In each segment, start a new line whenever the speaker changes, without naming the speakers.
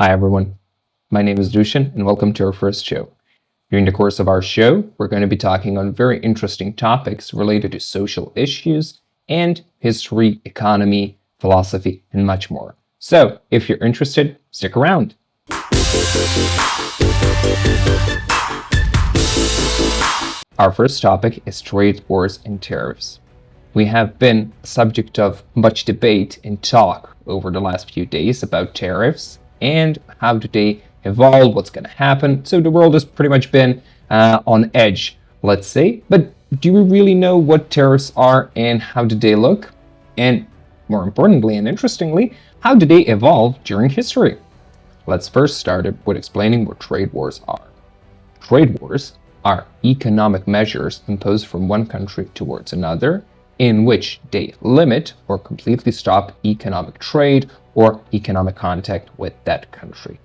Hi everyone, my name is Dushan and welcome to our first show. During the course of our show, we're going to be talking on very interesting topics related to social issues and history, economy, philosophy, and much more. So, if you're interested, stick around. Our first topic is trade wars and tariffs. We have been subject of much debate and talk over the last few days about tariffs and how do they evolve, what's going to happen. So the world has pretty much been on edge, let's say. But do we really know what tariffs are and how do they look? And more importantly and interestingly, how do they evolve during history? Let's first start with explaining what trade wars are. Trade wars are economic measures imposed from one country towards another in which they limit or completely stop economic trade or economic contact with that country.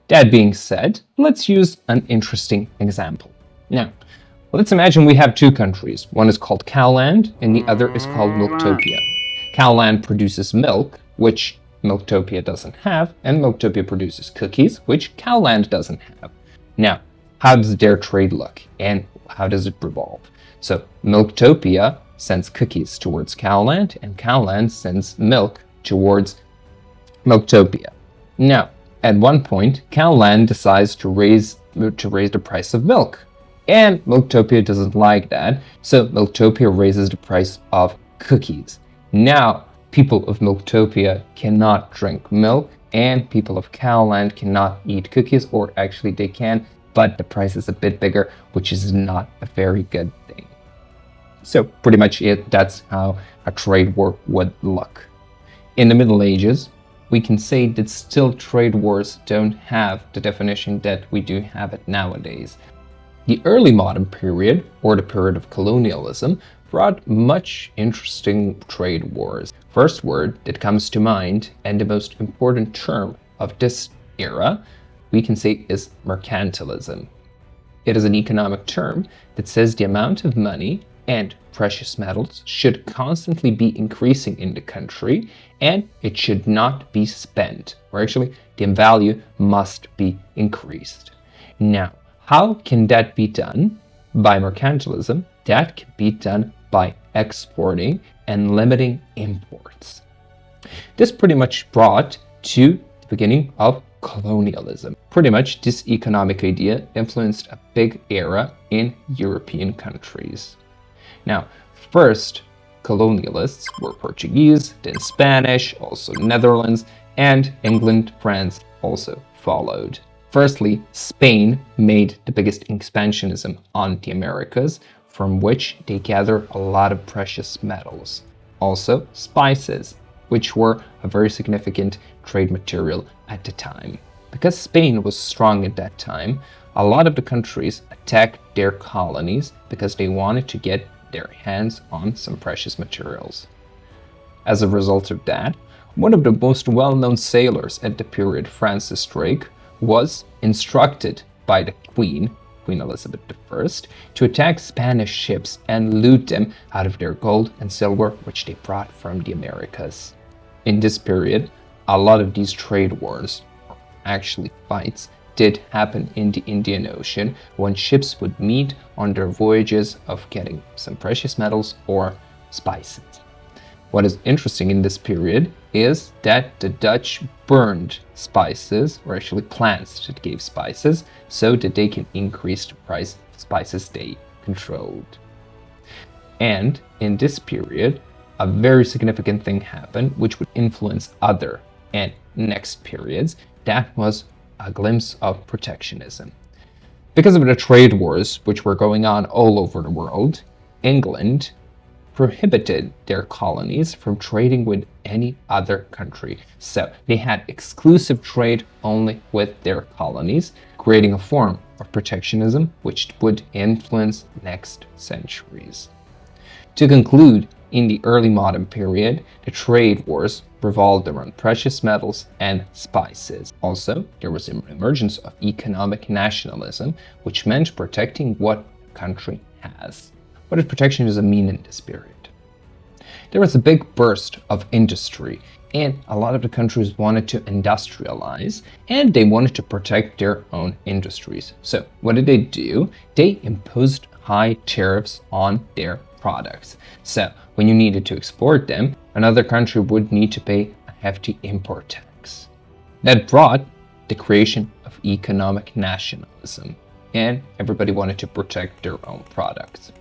That being said, let's use an interesting example. Now, let's imagine we have two countries. One is called Cowland and the other is called Milktopia. Cowland produces milk, which Milktopia doesn't have, and Milktopia produces cookies, which Cowland doesn't have. Now, how does their trade look and how does it revolve? So Milktopia sends cookies towards Cowland and Cowland sends milk towards Milktopia. Now, at one point, Cowland decides to raise the price of milk, and Milktopia doesn't like that, so Milktopia raises the price of cookies. Now, people of Milktopia cannot drink milk, and people of Cowland cannot eat cookies, or actually they can, but the price is a bit bigger, which is not a very good thing. So pretty much that's how a trade war would look. In the Middle Ages, we can say that still trade wars don't have the definition that we do have it nowadays. The early modern period, or the period of colonialism, brought much interesting trade wars. First word that comes to mind, and the most important term of this era, we can say is mercantilism. It is an economic term that says the amount of money and precious metals should constantly be increasing in the country and it should not be spent, or actually the value must be increased. Now, how can that be done? By mercantilism, that can be done by exporting and limiting imports. This pretty much brought to the beginning of colonialism. Pretty much this economic idea influenced a big era in European countries. Now, first colonialists were Portuguese, then Spanish, also Netherlands, and England, France also followed. Firstly, Spain made the biggest expansionism on the Americas, from which they gathered a lot of precious metals. Also, spices, which were a very significant trade material at the time. Because Spain was strong at that time, a lot of the countries attacked their colonies because they wanted to get their hands on some precious materials. As a result of that, one of the most well-known sailors at the period, Francis Drake, was instructed by the Queen Elizabeth I, to attack Spanish ships and loot them out of their gold and silver, which they brought from the Americas. In this period, a lot of these trade wars, or actually fights, did happen in the Indian Ocean when ships would meet on their voyages of getting some precious metals or spices. What is interesting in this period is that the Dutch burned spices, or actually plants that gave spices, so that they can increase the price of spices they controlled. And in this period, a very significant thing happened which would influence other and next periods. That was a glimpse of protectionism. Because of the trade wars which were going on all over the world, England prohibited their colonies from trading with any other country. So they had exclusive trade only with their colonies, creating a form of protectionism which would influence next centuries. To conclude, in the early modern period, the trade wars revolved around precious metals and spices. Also, there was an emergence of economic nationalism, which meant protecting what a country has. What does protectionism mean in this period? There was a big burst of industry and a lot of the countries wanted to industrialize and they wanted to protect their own industries. So what did they do? They imposed high tariffs on their products. So when you needed to export them, another country would need to pay a hefty import tax. That brought the creation of economic nationalism, and everybody wanted to protect their own products.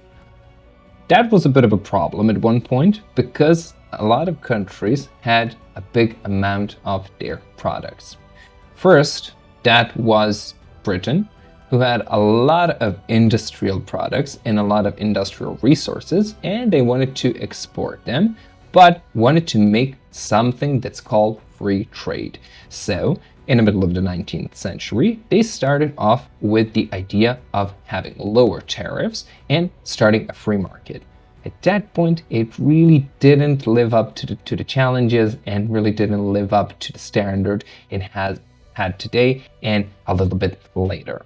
That was a bit of a problem at one point because a lot of countries had a big amount of their products. First, that was Britain, who had a lot of industrial products and a lot of industrial resources, and they wanted to export them, but wanted to make something that's called free trade. So in the middle of the 19th century, they started off with the idea of having lower tariffs and starting a free market. At that point, it really didn't live up to the challenges and really didn't live up to the standard it has had today and a little bit later.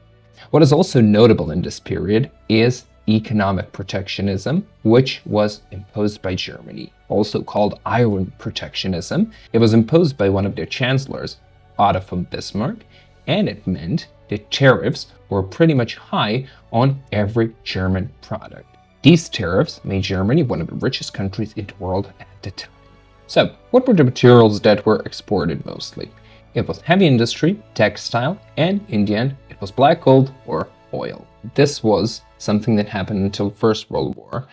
What is also notable in this period is economic protectionism, which was imposed by Germany, also called Iron Protectionism. It was imposed by one of their chancellors, Otto von Bismarck, and it meant that tariffs were pretty much high on every German product. These tariffs made Germany one of the richest countries in the world at the time. So, what were the materials that were exported mostly? It was heavy industry, textile, and in the end, it was black gold or oil. This was something that happened until the First World War.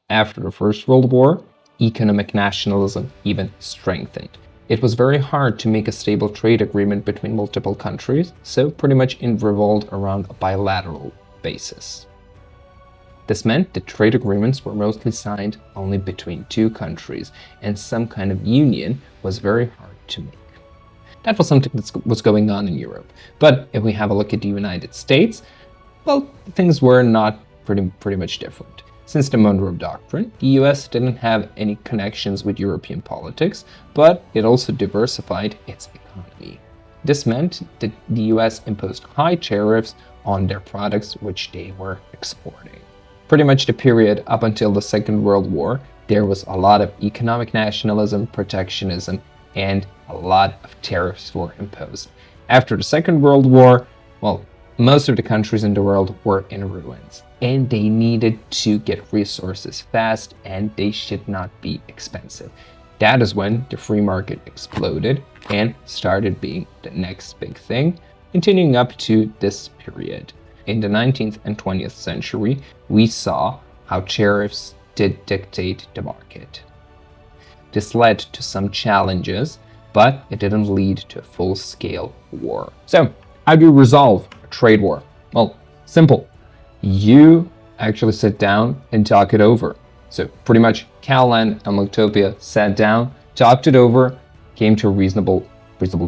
After the First World War, economic nationalism even strengthened. It was very hard to make a stable trade agreement between multiple countries, so pretty much it revolved around a bilateral basis. This meant that trade agreements were mostly signed only between two countries, and some kind of union was very hard to make. That was something that was going on in Europe. But if we have a look at the United States, well, things were not pretty much different. Since the Monroe Doctrine, the US didn't have any connections with European politics, but it also diversified its economy. This meant that the US imposed high tariffs on their products which they were exporting. Pretty much the period up until the Second World War, there was a lot of economic nationalism, protectionism, and a lot of tariffs were imposed. After the Second World War, well, most of the countries in the world were in ruins, and they needed to get resources fast, and they should not be expensive. That is when the free market exploded and started being the next big thing, continuing up to this period. In the 19th and 20th century, we saw how tariffs did dictate the market. This led to some challenges, but it didn't lead to a full-scale war. So, how do you resolve a trade war? Well, simple. You actually sit down and talk it over. So pretty much Calland and Loctopia sat down, talked it over, came to a reasonable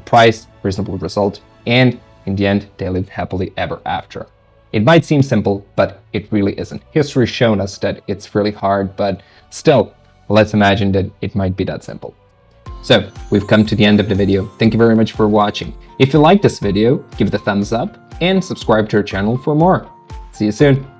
price, reasonable result, and in the end, they lived happily ever after. It might seem simple, but it really isn't. History's shown us that it's really hard, but still, let's imagine that it might be that simple. So, we've come to the end of the video. Thank you very much for watching. If you like this video, give it a thumbs up and subscribe to our channel for more. See you soon.